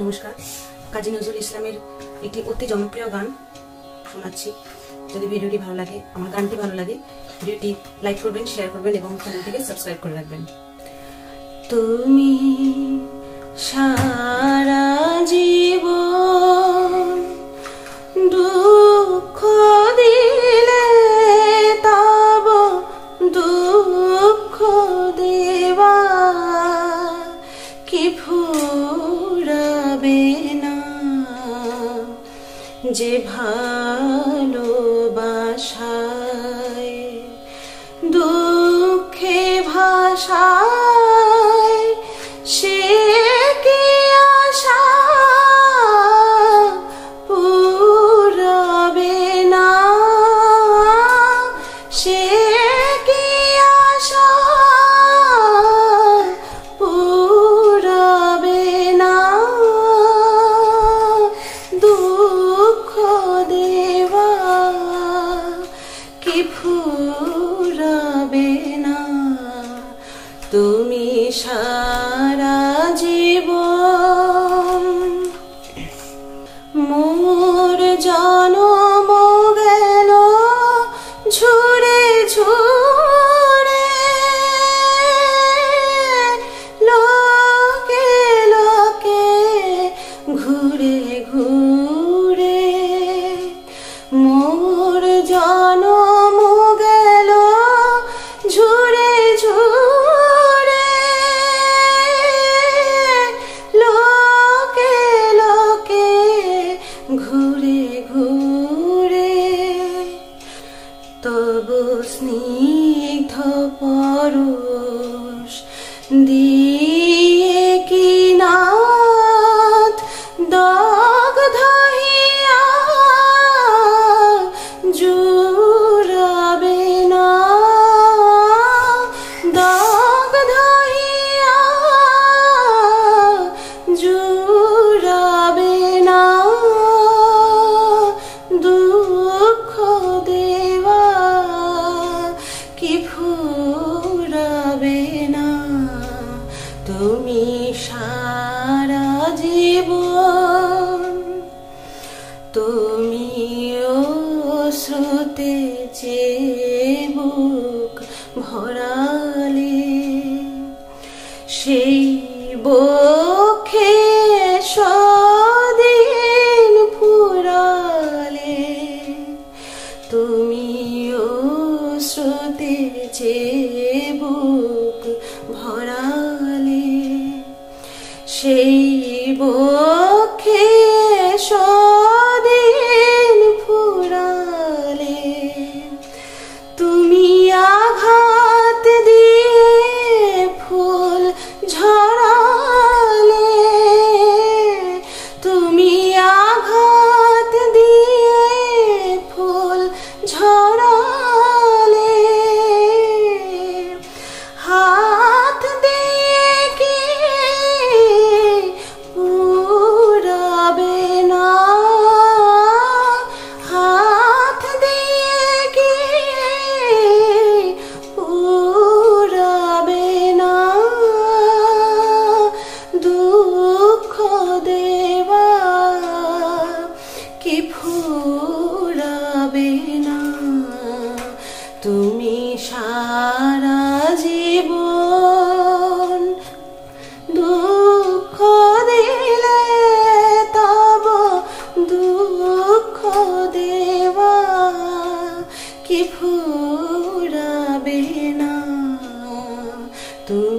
নমস্কার, কাজী নজরুল ইসলামের একটি অতি জনপ্রিয় গান শোনাচ্ছি। যদি ভিডিওটি ভালো লাগে, আমার গানটি ভালো লাগে, ভিডিওটি লাইক করবেন, শেয়ার করবেন এবং চ্যানেলটিকে সাবস্ক্রাইব করে রাখবেন। তুমি সারা জীবন দুঃখ দিলে তব দুঃখ দেওয়া কি ফুরাবে না, যে ভালোবাসায় দুঃখে ভাষায় সে কি আশা পুরাবে না, সে কি আশা পুরাবে না, দুঃখ দেওয়া কি ফুরাবে না। তুমি সারা জীবন মোর জনম গেল ঝুরে ঝুরে, লোকে লোকে ঘুরে ঘুরে, মোর জনম গেল ঝুরে ঝুরে, লোকে লোকে ঘুরে ঘুরে, তবু স্নিগ্ধ পরশ দিয়ে কি নাথ দগ্ধ হইয়া জুড়াবে না, দগ্ধ হইয়া জুড়াবে না, দুঃখ দেওয়া কি ফুরাবে না। তুমি সারা জীবন তুমি অশ্রুতে যে বুক ভরালে, সেই বক্ষে সদিন ফুরালে, তুমি অশ্রুতে যে বুক ভরালে, সেই বক্ষে সদিন ফুরালে, তুমি আঘাত দিয়ে ফুল ঝরালে, তুমি আঘাত দিয়ে ফুল ঝরালে, হাত দিয়ে কি পুরাবে না, হাত দিয়ে কি পুরাবে না, দুঃখ দেওয়া কি ফুরাবে না। তুমি সারা জীবন দুঃখ দিলে তব দুঃখ দেওয়া কি ফুরাবে না। তুমি